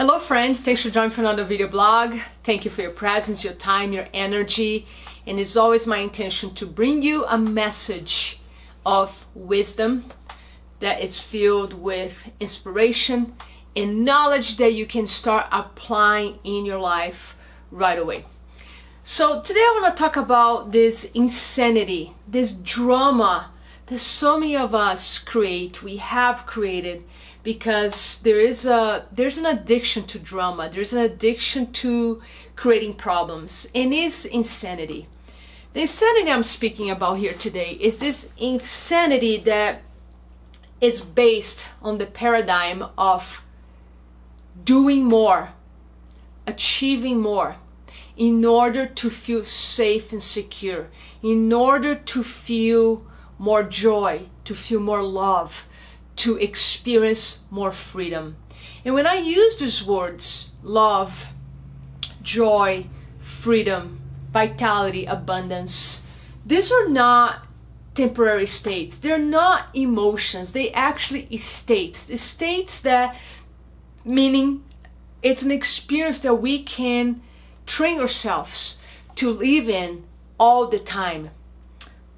Hello friend, thanks for joining for another video blog. Thank you for your presence, your time, your energy. And it's always my intention to bring you a message of wisdom that is filled with inspiration and knowledge that you can start applying in your life right away. So today I want to talk about this insanity, this drama that so many of us we have created, because there's an addiction to drama, there's an addiction to creating problems, and it's insanity. The insanity I'm speaking about here today is this insanity that is based on the paradigm of doing more, achieving more, in order to feel safe and secure, in order to feel more joy, to feel more love, to experience more freedom. And when I use these words, love, joy, freedom, vitality, abundance, these are not temporary states. They're not emotions. They actually states. The states that, meaning it's an experience that we can train ourselves to live in all the time.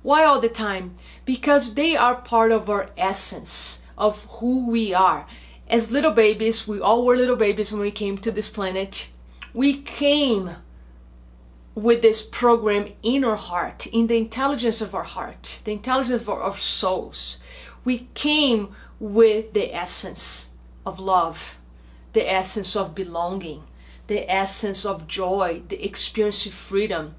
Why all the time? Because they are part of our essence, of who we are. As little babies, we all were little babies when we came to this planet. We came with this program in our heart, in the intelligence of our heart, the intelligence of our souls. We came with the essence of love, the essence of belonging, the essence of joy, the experience of freedom.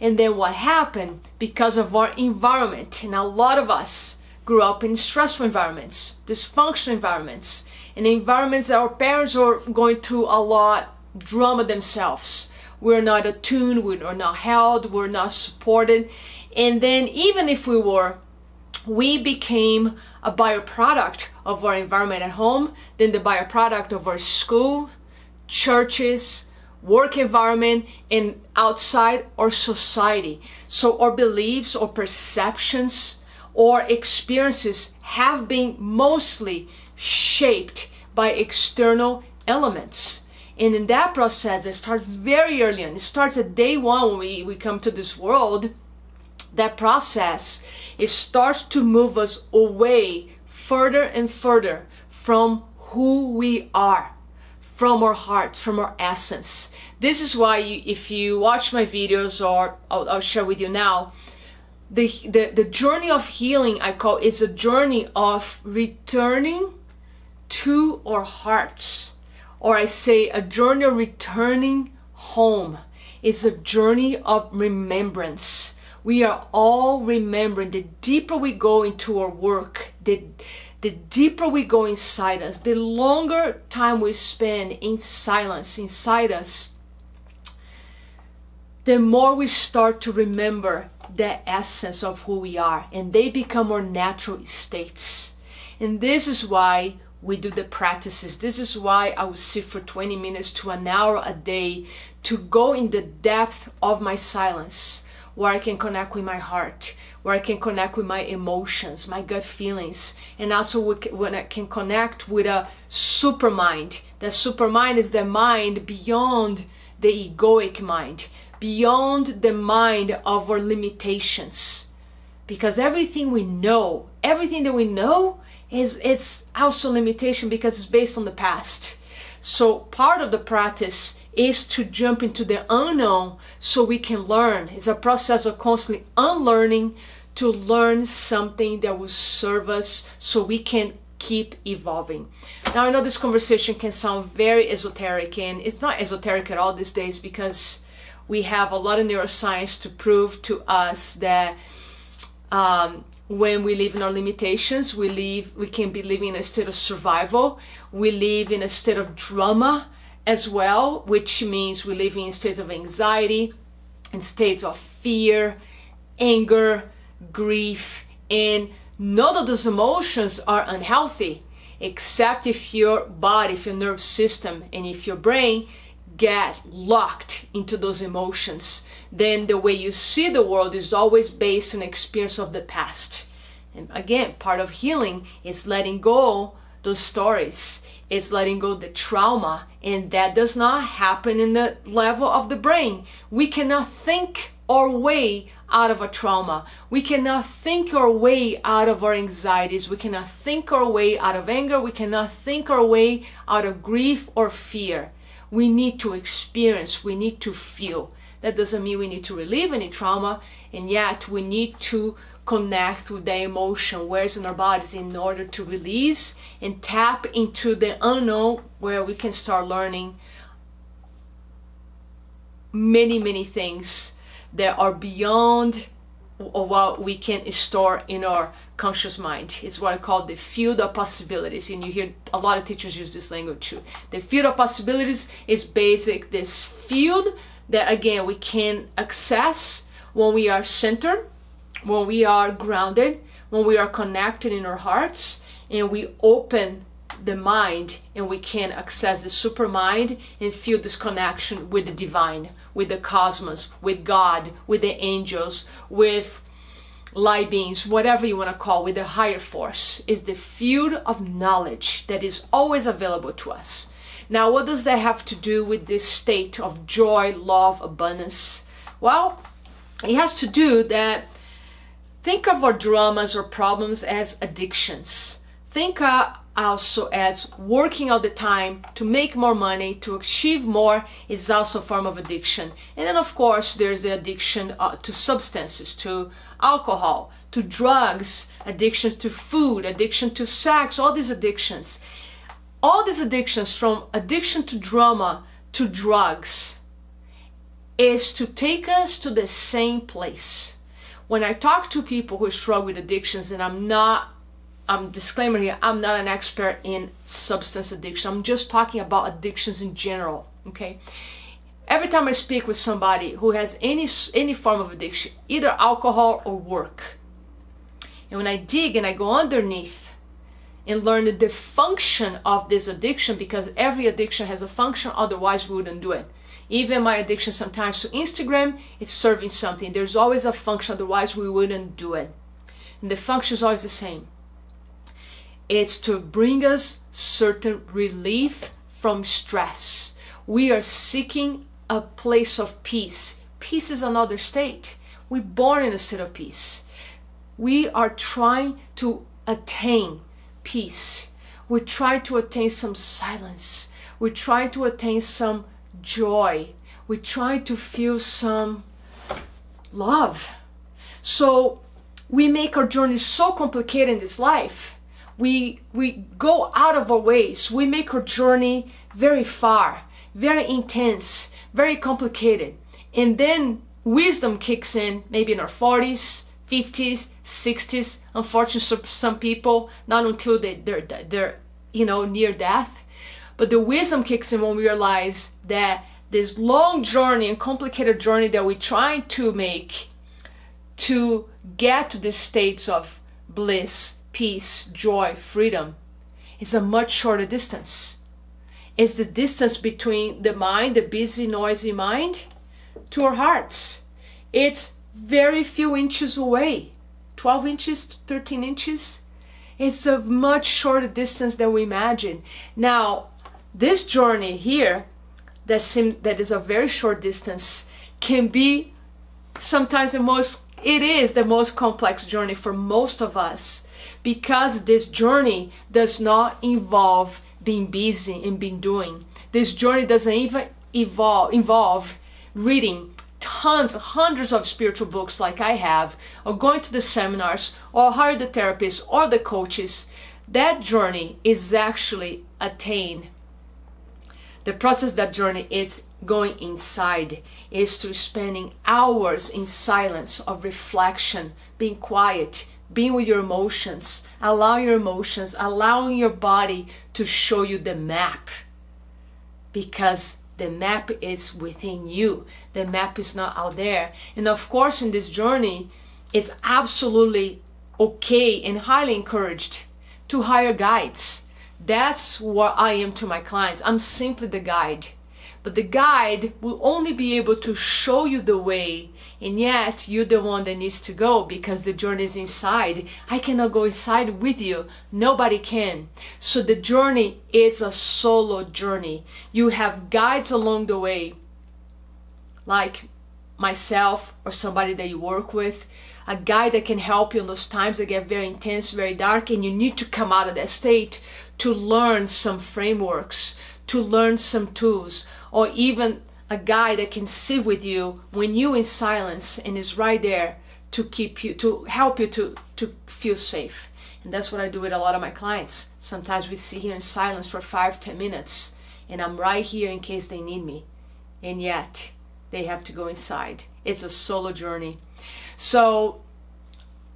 And then what happened, because of our environment, and a lot of us grew up in stressful environments, dysfunctional environments, and environments that our parents are going through a lot, drama themselves. We're not attuned, we're not held, we're not supported. And then even if we were, we became a byproduct of our environment at home, then the byproduct of our school, churches, work environment, and outside our society. So our beliefs or perceptions or experiences have been mostly shaped by external elements. And in that process, it starts very early on. It starts at day one when we come to this world. That process, it starts to move us away further and further from who we are, from our hearts, from our essence. This is why if you watch my videos, or I'll share with you now, the journey of healing, I call, is a journey of returning to our hearts, or I say a journey of returning home. It's a journey of remembrance. We are all remembering. The deeper we go into our work, the deeper we go inside us, the longer time we spend in silence inside us, the more we start to remember the essence of who we are, and they become our natural states. And this is why we do the practices. This is why I will sit for 20 minutes to an hour a day to go in the depth of my silence, where I can connect with my heart, where I can connect with my emotions, my gut feelings, and also when I can connect with a super mind. That super mind is the mind beyond the egoic mind, beyond the mind of our limitations. Because everything that we know it's also limitation, because it's based on the past. So part of the practice is to jump into the unknown so we can learn. It's a process of constantly unlearning to learn something that will serve us so we can keep evolving. Now I know this conversation can sound very esoteric, and it's not esoteric at all these days, because we have a lot of neuroscience to prove to us that when we live in our limitations, we can be living in a state of survival. We live in a state of drama as well, which means we live in states of anxiety, in states of fear, anger, grief, and none of those emotions are unhealthy, except if your body, if your nerve system, and if your brain get locked into those emotions. Then the way you see the world is always based on experience of the past. And again, part of healing is letting go those stories It's letting go of the trauma, and that does not happen in the level of the brain. We cannot think our way out of a trauma. We cannot think our way out of our anxieties. We cannot think our way out of anger. We cannot think our way out of grief or fear. We need to experience, we need to feel. That doesn't mean we need to relieve any trauma, and yet we need to connect with the emotion where it's in our bodies in order to release and tap into the unknown, where we can start learning many things that are beyond what we can store in our conscious mind. It's what I call the field of possibilities, and you hear a lot of teachers use this language too. The field of possibilities is this field that, again, we can access when we are centered, when we are grounded, when we are connected in our hearts, and we open the mind, and we can access the super mind and feel this connection with the divine, with the cosmos, with God, with the angels, with light beings, whatever you want to call, with the higher force. Is the field of knowledge that is always available to us. Now, what does that have to do with this state of joy, love, abundance? Well, it has to do that, think of our dramas or problems as addictions. Think also as working all the time to make more money, to achieve more is also a form of addiction. And then, of course, there's the addiction to substances, to alcohol, to drugs, addiction to food, addiction to sex, all these addictions. All these addictions, from addiction to drama to drugs, is to take us to the same place. When I talk to people who struggle with addictions, and I'm disclaimer here, I'm not an expert in substance addiction. I'm just talking about addictions in general, okay? Every time I speak with somebody who has any form of addiction, either alcohol or work, and when I dig and I go underneath and learn the function of this addiction, because every addiction has a function, otherwise we wouldn't do it. Even my addiction sometimes to Instagram, it's serving something. There's always a function, otherwise we wouldn't do it. And the function is always the same. It's to bring us certain relief from stress. We are seeking a place of peace. Peace is another state. We're born in a state of peace. We are trying to attain peace. We try to attain some silence. We try to attain some joy. We try to feel some love. So we make our journey so complicated in this life. We go out of our ways. We make our journey very far, very intense, very complicated. And then wisdom kicks in, maybe in our 40s, 50s, 60s. Unfortunately, some people, not until they're near death. But the wisdom kicks in when we realize that this long journey and complicated journey that we're trying to make to get to the states of bliss, peace, joy, freedom, is a much shorter distance. It's the distance between the mind, the busy, noisy mind, to our hearts. It's very few inches away, 12 inches, 13 inches. It's a much shorter distance than we imagine. Now, this journey here, that is a very short distance, can be sometimes the most complex journey for most of us, because this journey does not involve being busy and being doing. This journey doesn't even involve reading hundreds of spiritual books like I have, or going to the seminars, or hire the therapists or the coaches. That journey is actually attained. The process of that journey is going inside, is to spending hours in silence of reflection, being quiet, being with your emotions, allowing your body to show you the map. Because the map is within you. The map is not out there. And of course, in this journey, it's absolutely okay and highly encouraged to hire guides. That's what I am to my clients. I'm simply the guide. But the guide will only be able to show you the way And yet you're the one that needs to go because the journey is inside. I cannot go inside with you. Nobody can. So the journey is a solo journey. You have guides along the way, like myself or somebody that you work with, a guide that can help you in those times that get very intense, very dark, and you need to come out of that state to learn some frameworks, to learn some tools, or even a guy that can sit with you when you're in silence and is right there to keep you, to help you to feel safe. And that's what I do with a lot of my clients. Sometimes we sit here in silence for 5-10 minutes, and I'm right here in case they need me. And yet they have to go inside. It's a solo journey. So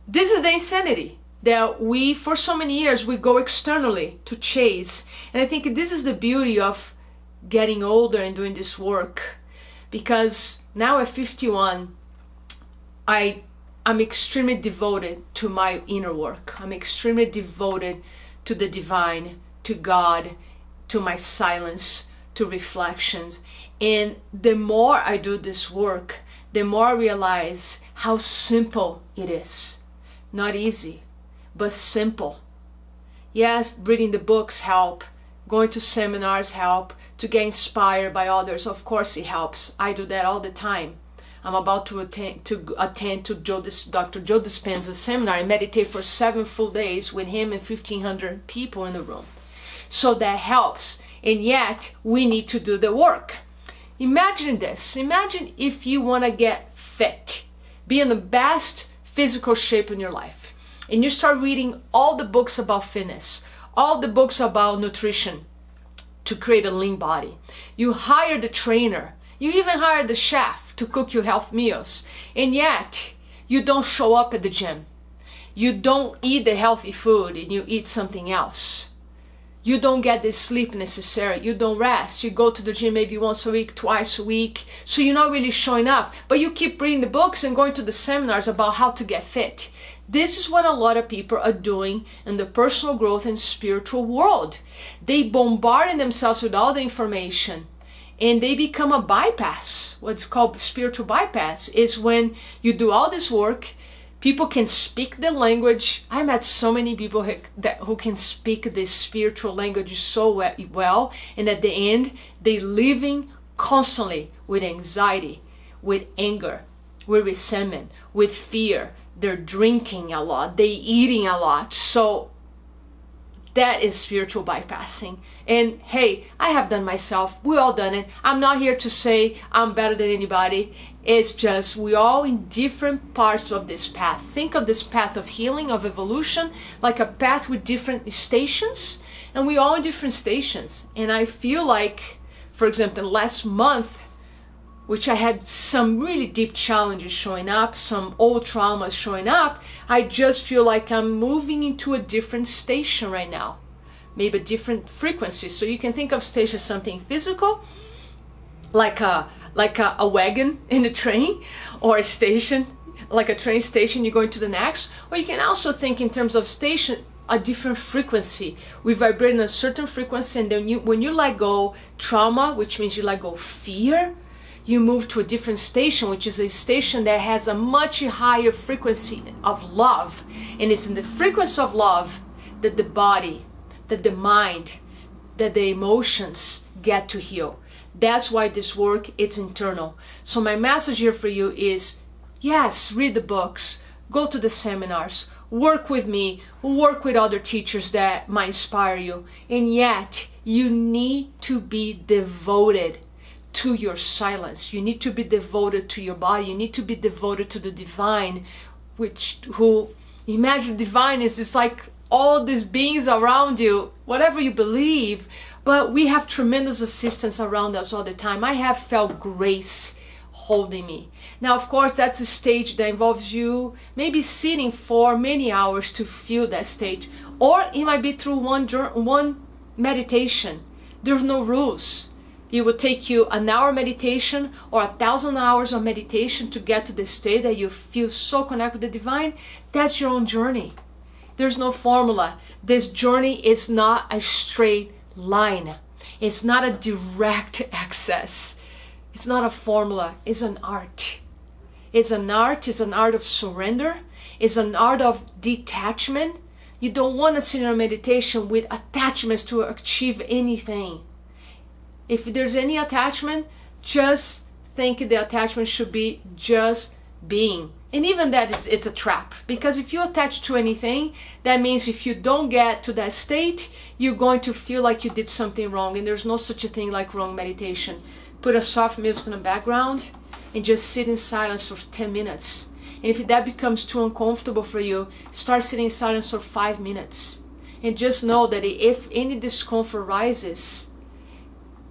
this is the insanity that we, for so many years, we go externally to chase. And I think this is the beauty of getting older and doing this work, because now at 51, I'm extremely devoted to my inner work. I'm extremely devoted to the divine, to God, to my silence, to reflections. And the more I do this work, the more I realize how simple it is. Not easy, but simple. Yes, reading the books help, going to seminars help, to get inspired by others, of course it helps. I do that all the time. I'm about to attend to Dr. Joe Dispenza's seminar and meditate for 7 full days with him and 1,500 people in the room. So that helps, and yet we need to do the work. Imagine this. Imagine if you want to get fit, be in the best physical shape in your life, and you start reading all the books about fitness, all the books about nutrition to create a lean body. You hire the trainer, you even hire the chef to cook you health meals, and yet you don't show up at the gym. You don't eat the healthy food and you eat something else. You don't get the sleep necessary. You don't rest. You go to the gym maybe once a week, twice a week. So you're not really showing up. But you keep reading the books and going to the seminars about how to get fit. This is what a lot of people are doing in the personal growth and spiritual world. They bombard themselves with all the information and they become a bypass. What's called spiritual bypass is when you do all this work. People can speak the language. I met so many people who can speak this spiritual language so well, and at the end, they're living constantly with anxiety, with anger, with resentment, with fear. They're drinking a lot, they're eating a lot. So that is spiritual bypassing. And hey, I have done myself. We all done it. I'm not here to say I'm better than anybody. It's just we all in different parts of this path. Think of this path of healing, of evolution, like a path with different stations. And we all in different stations. And I feel like, for example, last month, which I had some really deep challenges showing up, some old traumas showing up, I just feel like I'm moving into a different station right now. Maybe a different frequency. So you can think of station as something physical, like a wagon in a train, or a station, like a train station, you're going to the next. Or you can also think in terms of station, a different frequency. We vibrate in a certain frequency, and then when you let go trauma, which means you let go fear, you move to a different station, which is a station that has a much higher frequency of love. And it's in the frequency of love that the body, that the mind, that the emotions get to heal. That's why this work is internal. So my message here for you is, yes, read the books, go to the seminars, work with me, work with other teachers that might inspire you. And yet you need to be devoted to your silence. You need to be devoted to your body. You need to be devoted to the divine, imagine divine is just like all these beings around you, whatever you believe, but we have tremendous assistance around us all the time. I have felt grace holding me. Now, of course, that's a stage that involves you maybe sitting for many hours to feel that state, or it might be through one meditation. There's no rules. It will take you an hour meditation or 1,000 hours of meditation to get to the state that you feel so connected with the divine. That's your own journey. There's no formula. This journey is not a straight line. It's not a direct access. It's not a formula. It's an art. It's an art of surrender. It's an art of detachment. You don't want to sit in a meditation with attachments to achieve anything. If there's any attachment, just think the attachment should be just being. And even that it's a trap, because if you attach to anything, that means if you don't get to that state, you're going to feel like you did something wrong, and there's no such a thing like wrong meditation. Put a soft music in the background and just sit in silence for 10 minutes. And if that becomes too uncomfortable for you, start sitting in silence for 5 minutes. And just know that if any discomfort rises,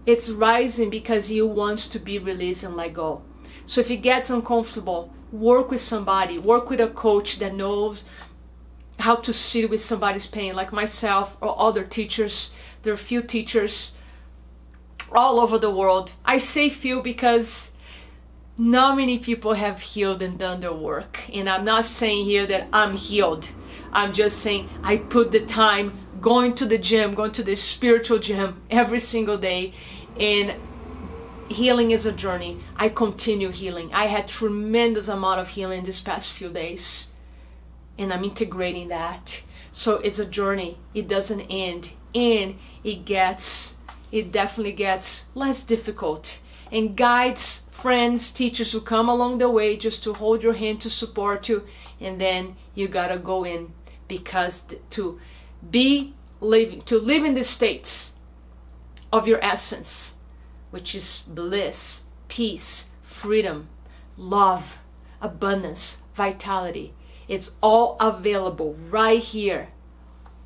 it's rising because you want to be released and let go. So if it gets uncomfortable, work with somebody, work with a coach that knows how to sit with somebody's pain, like myself or other teachers. There are few teachers all over the world. I say few because not many people have healed and done their work. And I'm not saying here that I'm healed. I'm just saying I put the time going to the gym, going to the spiritual gym every single day. And healing is a journey. I continue healing. I had tremendous amount of healing this past few days, and I'm integrating that. So it's a journey. It doesn't end, and it definitely gets less difficult. And guides, friends, teachers who come along the way just to hold your hand, to support you, and then you gotta go in, because to live in the states of your essence, which is bliss, peace, freedom, love, abundance, vitality. It's all available right here,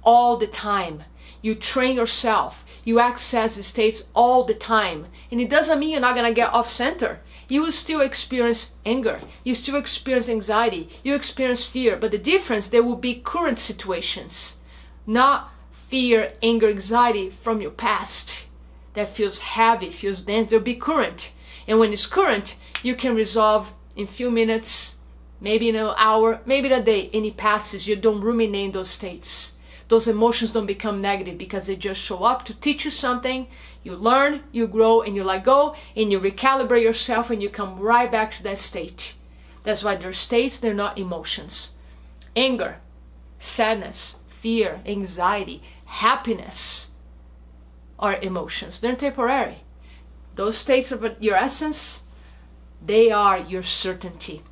all the time. You train yourself, you access the states all the time. And it doesn't mean you're not gonna get off center. You will still experience anger, you still experience anxiety, you experience fear, but the difference, there will be current situations, not fear, anger, anxiety from your past. That feels heavy, feels dense. There'll be current. And when it's current, you can resolve in a few minutes, maybe in an hour, maybe in a day, and it passes. You don't ruminate those states. Those emotions don't become negative because they just show up to teach you something. You learn, you grow, and you let go, and you recalibrate yourself, and you come right back to that state. That's why they're states, they're not emotions. Anger, sadness, fear, anxiety, happiness are emotions. They're temporary. Those states of your essence, they are your certainty.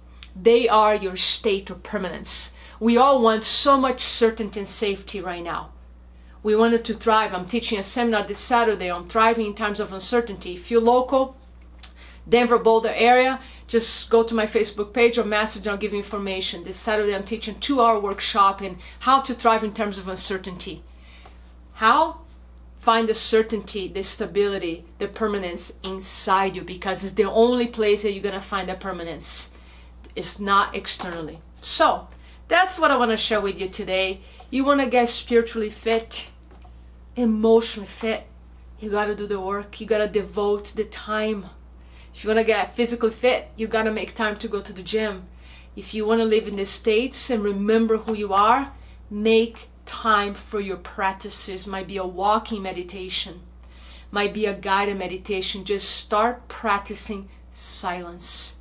They are your state of permanence. We all want so much certainty and safety right now. We wanted to thrive. I'm teaching a seminar this Saturday on thriving in times of uncertainty. If you're local, Denver, Boulder area, just go to my Facebook page or message and I'll give you information. This Saturday I'm teaching a 2-hour workshop in how to thrive in terms of uncertainty. How? Find the certainty, the stability, the permanence inside you, because it's the only place that you're going to find that permanence. It's not externally. So that's what I want to share with you today. You want to get spiritually fit, emotionally fit, you got to do the work. You got to devote the time. If you want to get physically fit, you got to make time to go to the gym. If you want to live in the States and remember who you are, make time for your practices. Might be a walking meditation, might be a guided meditation. Just start practicing silence,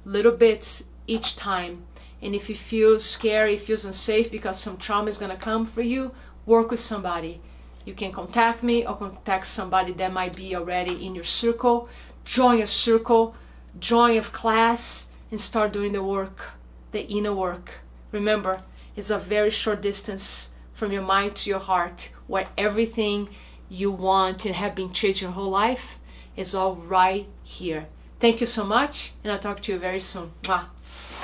little bits each time. And if you feel scary, feels unsafe because some trauma is going to come for you, work with somebody. You can contact me or contact somebody that might be already in your circle. Join a circle, join a class, and start doing the work, the inner work. Remember, it's a very short distance from your mind to your heart, where everything you want and have been chasing your whole life is all right here. Thank you so much, and I'll talk to you very soon. Mwah.